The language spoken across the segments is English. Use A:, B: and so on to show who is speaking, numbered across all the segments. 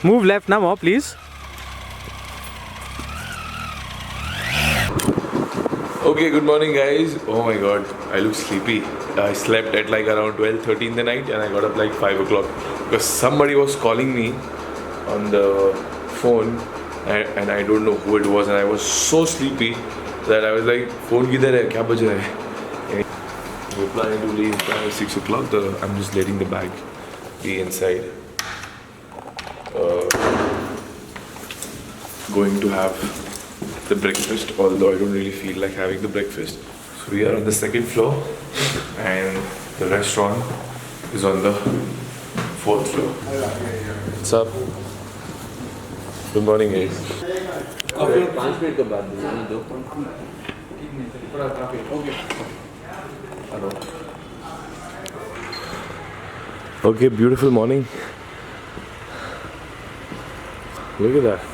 A: Move left now, more please.
B: Okay, good morning guys. Oh my god, I look sleepy. I slept at like around 12:30 in the night and I got up like 5 o'clock because somebody was calling me on the phone and I don't know who it was and I was so sleepy that I was like, phone kidhar hai? Kya baj raha hai? We're planning to leave by 6 o'clock. I'm just letting the bag be inside. Going to have the breakfast, although I don't really feel like having the breakfast. So we are on the second floor and the restaurant is on the fourth floor. What's up? Good morning guys. Okay, beautiful morning. Look at that.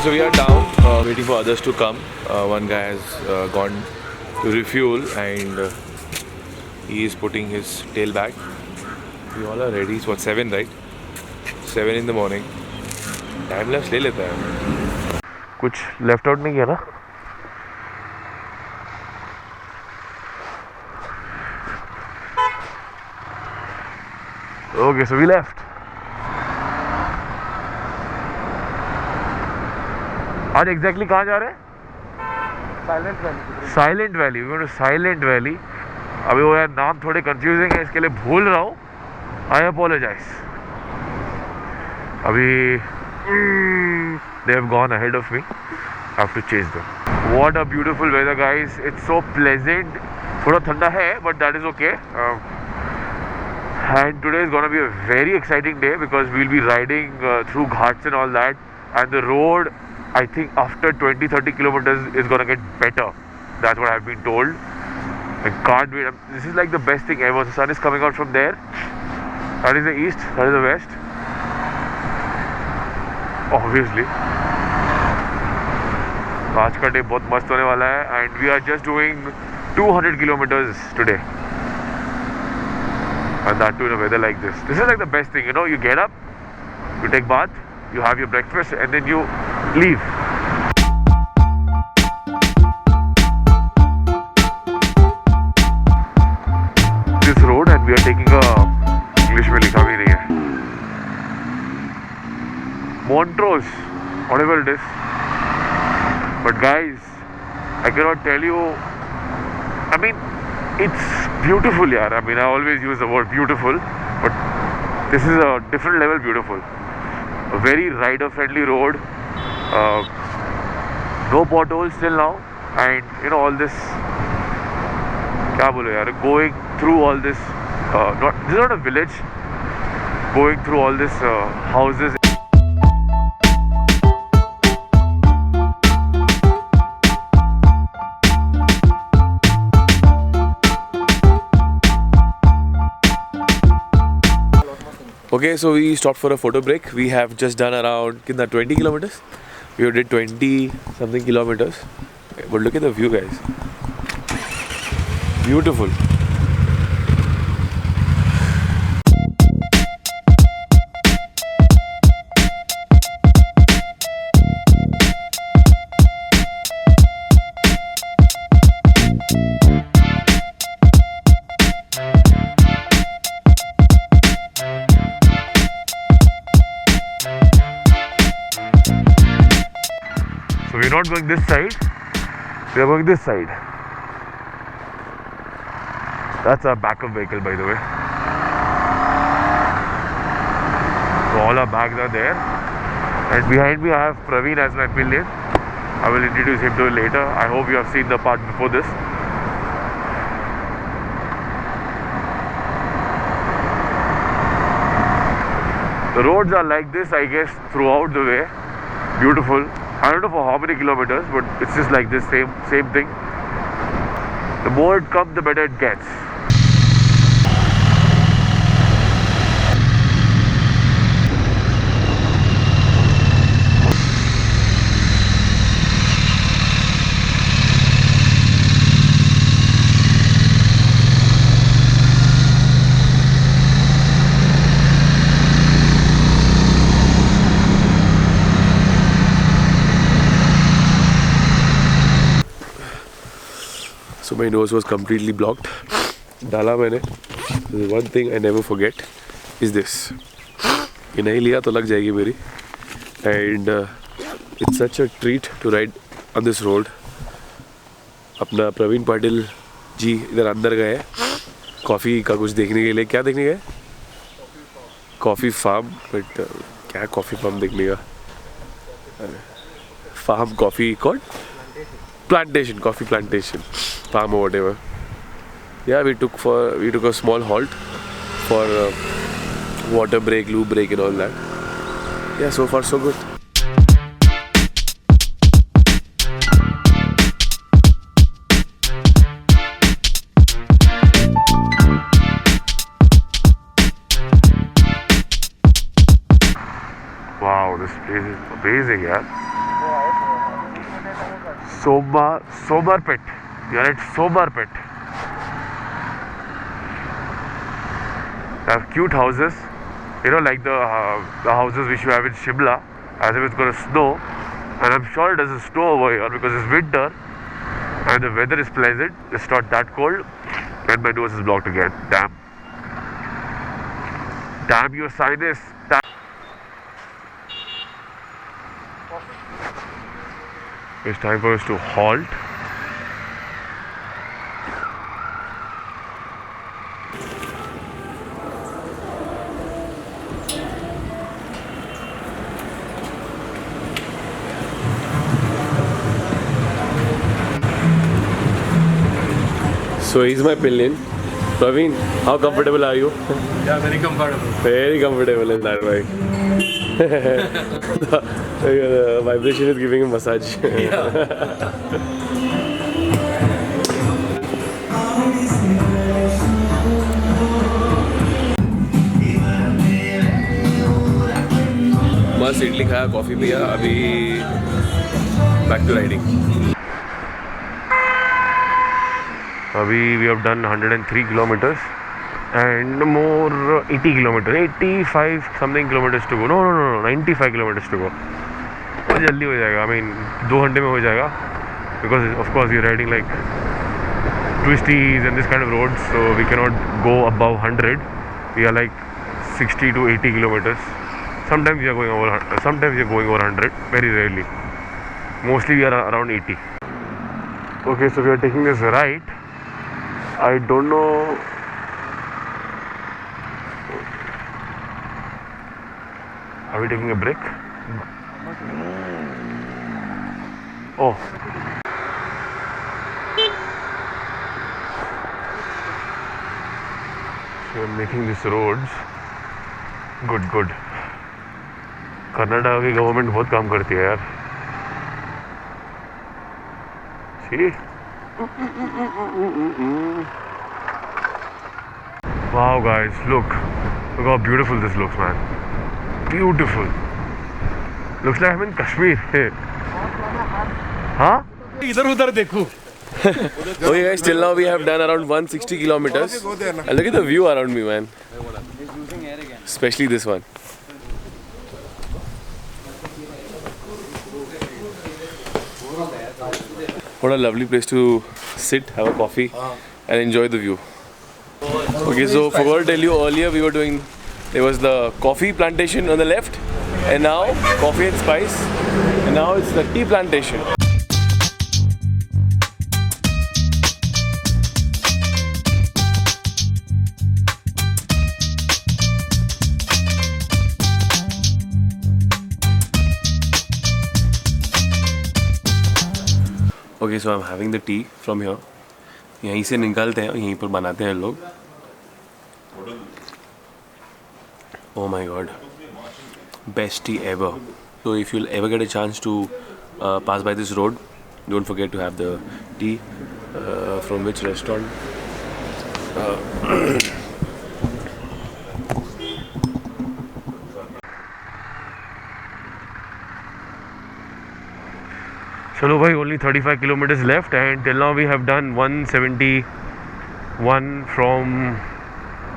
B: So we are down, waiting for others to come. One guy has gone to refuel and he is putting his tail back. We all are ready. It's what, 7, right? 7 in the morning. Time lapse ले लेता है. कुछ left out नहीं किया ना? Okay, so we left. आज exactly कहाँ जा रहे हैं? Silent Valley. We going to Silent Valley. अभी वो यार नाम थोड़े कंफ्यूजिंग है, इसके लिए भूल रहा हूँ. I apologise. अभी they have gone ahead of me. Have to chase them. What a beautiful weather guys. It's so pleasant. थोड़ा ठंडा है but that is okay. And today is gonna be a very exciting day because we'll be riding through ghats and all that, and the road, I think after 20-30 kilometers is gonna get better. That's what I've been told. I can't wait. This is like the best thing ever. The sun is coming out from there. That is the east, that is the west. Obviously. आज का day बहुत मस्त होने वाला है and we are just doing 200 kilometers today. And that too in a weather like this. This is like the best thing, you know. You get up, you take bath, you have your breakfast, and then you leave. This road, and we are taking a English में लिखा भी नहीं है. Montrose, whatever it is. But guys, I cannot tell you. I mean, it's beautiful, yaar. I mean, I always use the word beautiful, but this is a different level beautiful. A very rider-friendly road. No potholes till now, and you know all this. क्या बोलो यार? Going through all this. This is not a village. Going through all this houses. Okay, so we stopped for a photo break. We have just done around 20 kilometers. We did 20 something kilometers. But look at the view, guys. Beautiful. We're not going this side, we are going this side. That's our backup vehicle, by the way. So all our bags are there. And behind me I have Praveen as my pillion. I will introduce him to you later. I hope you have seen the part before this. The roads are like this, I guess, throughout the way. Beautiful. I don't know for how many kilometers, but it's just like this, same thing. The more it comes, the better it gets. So my nose was completely blocked. डाला मैंने. One thing I never forget is this. ये नहीं लिया तो लग जाएगी मेरी. And it's such a treat to ride on this road. अपना प्रवीण पाटिल जी इधर अंदर गए कॉफ़ी का कुछ देखने के लिए. क्या देखने गए? Coffee farm. बट क्या कॉफ़ी फार्म देखने का? Farm coffee called plantation, coffee plantation, farm or whatever. Yeah, we took a small halt for water break, lube break, and all that. Yeah, so far so good. Wow, this place is amazing, yeah. Somerpet. We are at Somerpet. They have cute houses, you know, like the houses which you have in Shimla, as if it's going to snow. And I'm sure it doesn't snow over here because it's winter and the weather is pleasant. It's not that cold, and my nose is blocked again. Damn your sinus. It's time for us to halt. So here's my pillion. Praveen, how comfortable are you?
A: Yeah, very comfortable.
B: Very comfortable in that bike. The vibration is giving a massage. मस्त इडली खाया, coffee पिया, अभी back to riding. अभी we have done 103 kilometers and more 80 kilometers, 85 something kilometers to go. No, 95 kilometers to go. बहुत जल्दी हो जाएगा. I mean 2 घंटे में हो जाएगा. Because of course we are riding like twisties and this kind of roads, so we cannot go above 100. We are like 60 to 80 kilometers. Sometimes we are going over 100. Very rarely. Mostly we are around 80. Okay, so we are taking this right. I don't know. Are we taking a break? Oh. So I'm making these roads. Good. Karnataka की government बहुत काम करती है यार. See? Wow guys, look how beautiful this looks, man. Beautiful. Looks like I'm in Kashmir. Huh?
A: इधर उधर देखो.
B: Okay guys, till now we have done around 160 kilometers. And look at the view around me, man. Especially this one. What a lovely place to sit, have a coffee and enjoy the view. Okay, so forgot to tell you earlier there was the coffee plantation on the left, and now coffee and spice, and now it's the tea plantation. Okay, so I'm having the tea from here. यहीं से निकालते हैं और यहीं पर बनाते हैं लोग. Oh my god, best tea ever. So if you'll ever get a chance to pass by this road, don't forget to have the tea. From which restaurant?
C: Chalo bhai, only 35 kilometers left, and till now we have done 171 from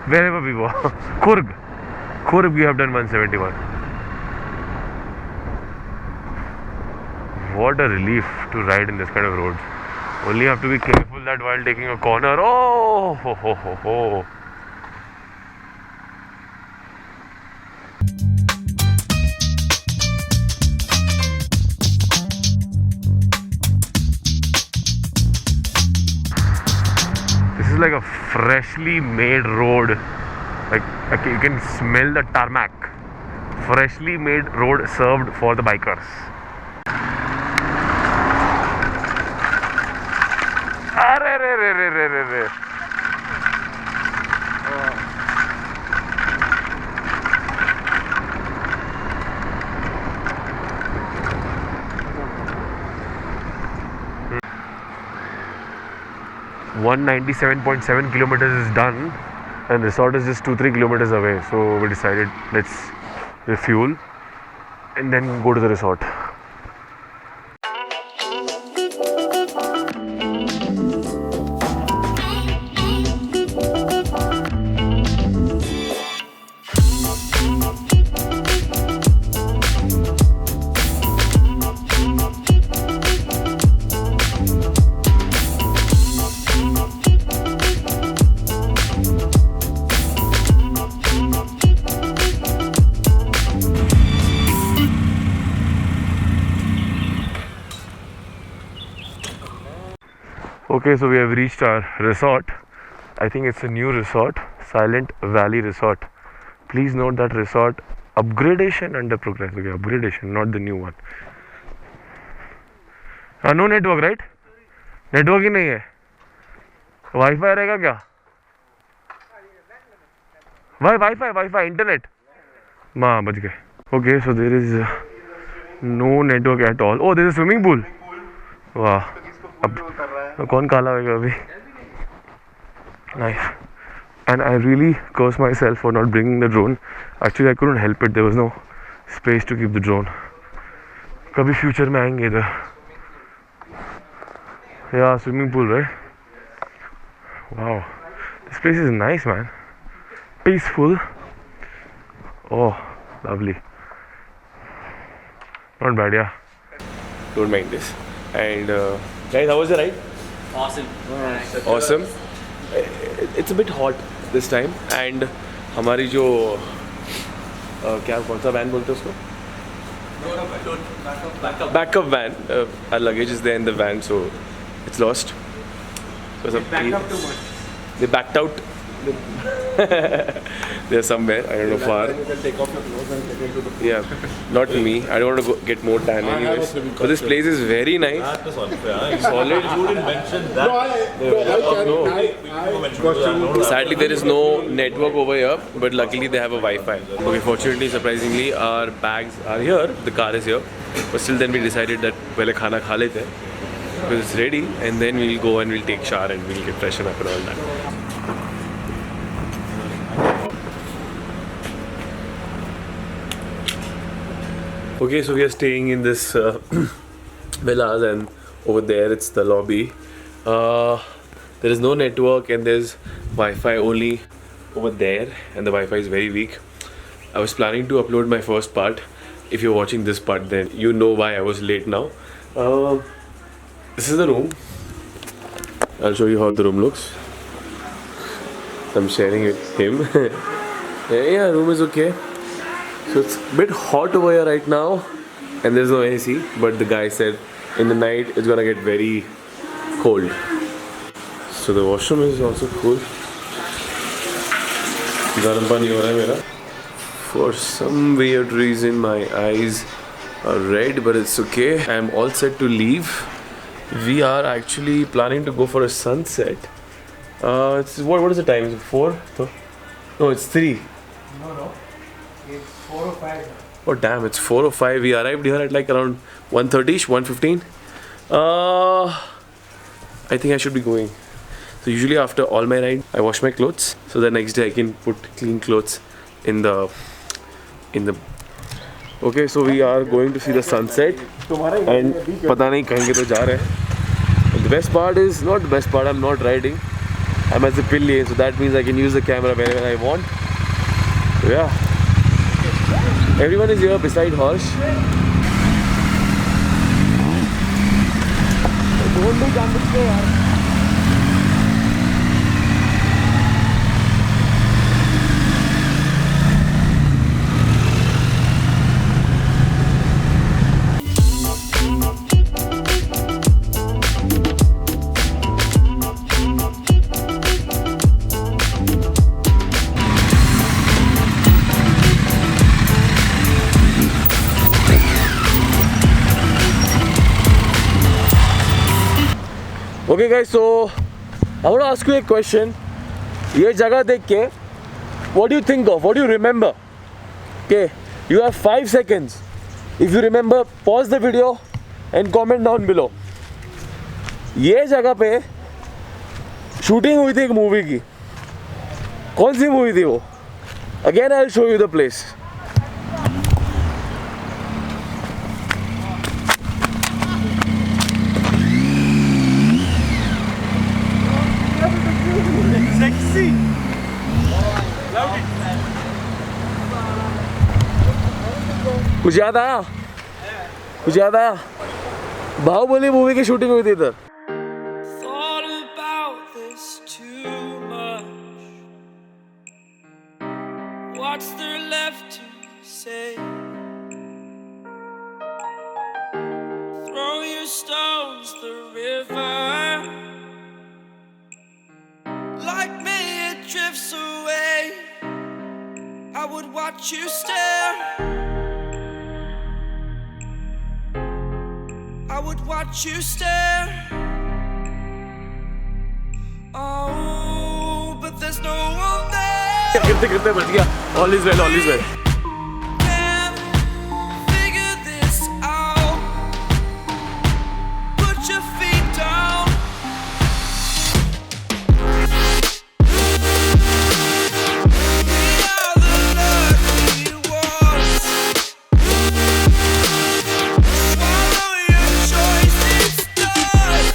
C: wherever we were. Kurg we have done 171. What a relief to ride in this kind of roads. Only have to be careful that while taking a corner, oh ho ho ho ho. This is like a freshly made road. Like you can smell the tarmac. Freshly made road served for the bikers. Arre. 197.7 kilometers is done, and resort is just 2-3 kilometers away. So we decided let's refuel and then go to the resort. Okay, so we have reached our resort. I think it's a new resort, Silent Valley Resort. Please note that resort upgradation under progress. Okay, upgradation, not the new one. No network, right? Network ही नहीं है. Wi-Fi रहेगा क्या? Wi-Fi, internet. माँ बच गए. Okay, so there is no network at all. Oh, there is a swimming pool. वाह. अब कौन काला होगा अभी? Nice. And I really curse myself for not bringing the drone. Actually, I couldn't help it. There was no space to keep the drone. कभी future में आएंगे इधर. Yeah, swimming pool, right? Wow, this place is nice, man. Peaceful. Oh, lovely. Not bad, yeah.
B: Don't mind this. And guys, how was the ride? Awesome. It's a bit hot this time. And हमारी जो क्या कौन सा van बोलते हैं उसको? Backup van. Our luggage is there in the van, so it's lost. So they backed out. They're somewhere. I don't know far.
A: You can take off your clothes and get into the pool.
B: Yeah, not me. I don't want to get more tan anyways. But this place is very nice. Solid.
D: You didn't mention that.
B: Sadly, there is no network over here, but luckily they have a Wi-Fi. Okay, fortunately, surprisingly, our bags are here. The car is here. But still, then we decided that पहले खाना खा लेते हैं because it's ready, and then we'll go and we'll take shower and we'll get freshen up and all that. Okay, so we are staying in this villas, and over there it's the lobby. There is no network and there's Wi-Fi only over there, and the Wi-Fi is very weak. I was planning to upload my first part. If you're watching this part, then you know why I was late now. This is the room. I'll show you how the room looks. I'm sharing it with him. Yeah, room is okay. So it's a bit hot over here right now, and there's no AC, but the guy said in the night it's gonna get very cold. So the washroom is also cool. Garam pani ho raha hai mera. For some weird reason my eyes are red, but it's okay. I'm all set to leave. We are actually planning to go for a sunset. What is the time? Is it 4? No, it's 3.
A: No. It's 4 or 5.
B: Oh damn, it's 4 or 5. We arrived here at like around 1:30ish, 1:15.
C: I think I should be going. So usually after all my ride, I wash my clothes. So the next day I can put clean clothes in the. Okay, so we are going to see the sunset. And पता नहीं कहीं तो जा रहे हैं. The best part is not the best part. I'm not riding. I'm as a pillion, so that means I can use the camera whenever I want. So yeah. Everyone is here beside Harsh. Don't do jump it, yaar. Okay guys, so I want to ask you a question. ये जगह देख के what do you think of? What do you remember? Okay, you have 5 seconds. If you remember, pause the video and comment down below. ये जगह पे shooting हुई थी एक मूवी की. कौन सी मूवी थी वो? Again I'll show you the place. कुछ याद आया? कुछ याद आया? बाहुबली मूवी की शूटिंग हुई थी इधर.
D: Thought about this too much. What's there left to say? Throw your stones the river. Like me it drifts away. I would watch you stare. I would watch you stare. Oh, but there's no one there.
C: गिरते गिरते बच गया. All is well, all is well.
D: Can't figure this out. Put your feet down. We are the lucky ones. Swallow your choice, it's done.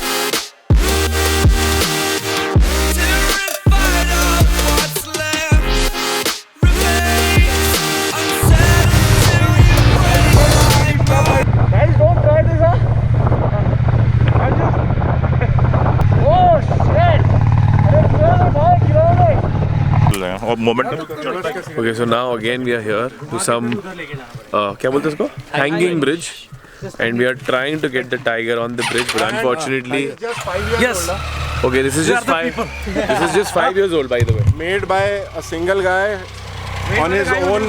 D: Terrified of what's left remains unsaid until you break my mind.
C: Guys, don't try this, huh? I'm just. Oh shit! अरे चलो भाई गिरो नहीं.
E: और momentum.
C: Okay, so now again we are here to some क्या बोलते हैं इसको? Hanging bridge, and we are trying to get the tiger on the bridge, but unfortunately,
A: Yes.
C: okay, this is just 5. This is just 5 years old, by the way.
A: Made by a single guy on his own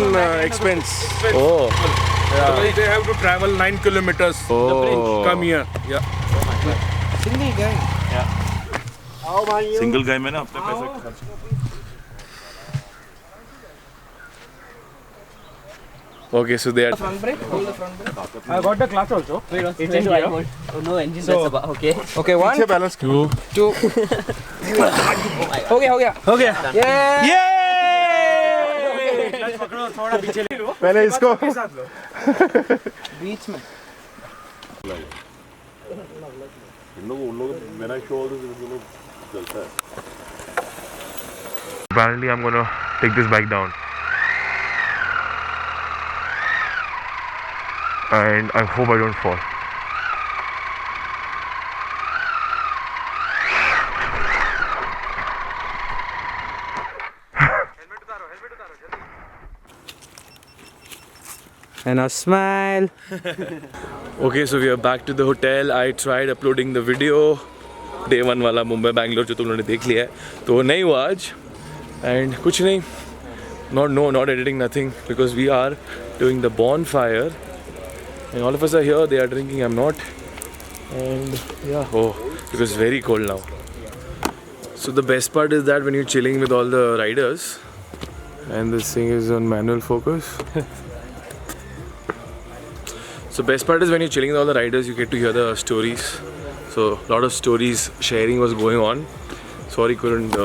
A: expense.
C: Oh,
E: They have to travel 9 kilometers.
C: oh.
E: Come here. Yeah. Single guy में ना अपने पैसे खर्च.
C: Okay, so they are.
A: I got the clutch also.
F: It's in here. Oh, no engine. That's about okay.
A: Okay, one. पीछे balance. Two.
F: हो गया.
A: पहले इसको.
F: बीच में.
C: Apparently, I'm gonna take this bike down, and I hope I don't fall.
F: And a smile.
C: Okay, so we are back to the hotel. I tried uploading the video. Day 1 वाला मुंबई बैंगलोर जो तुम लोगों ने देख लिया है तो वो नहीं हुआ आज. And कुछ नहीं. Not editing, nothing, because we are doing the bonfire. And all of us are here. They are drinking. I'm not. And yeah, it was very cold now. So the best part is that when you're chilling with all the riders, and this thing is on manual focus. So best part is when you're chilling with all the riders, you get to hear the stories. So a lot of stories sharing was going on. Sorry couldn't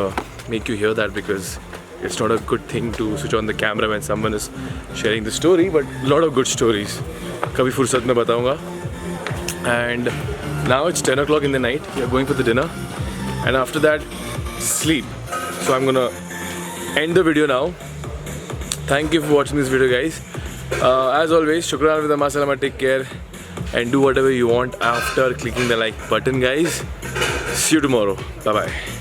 C: make you hear that because it's not a good thing to switch on the camera when someone is sharing the story, but a lot of good stories. Kabhi fursat mein bataunga. And now it's 10 o'clock in the night. We are going for the dinner. And after that, sleep. So I'm gonna end the video now. Thank you for watching this video, guys. As always, shukran with Amma Salama. Take care and do whatever you want after clicking the like button, guys. See you tomorrow. Bye bye.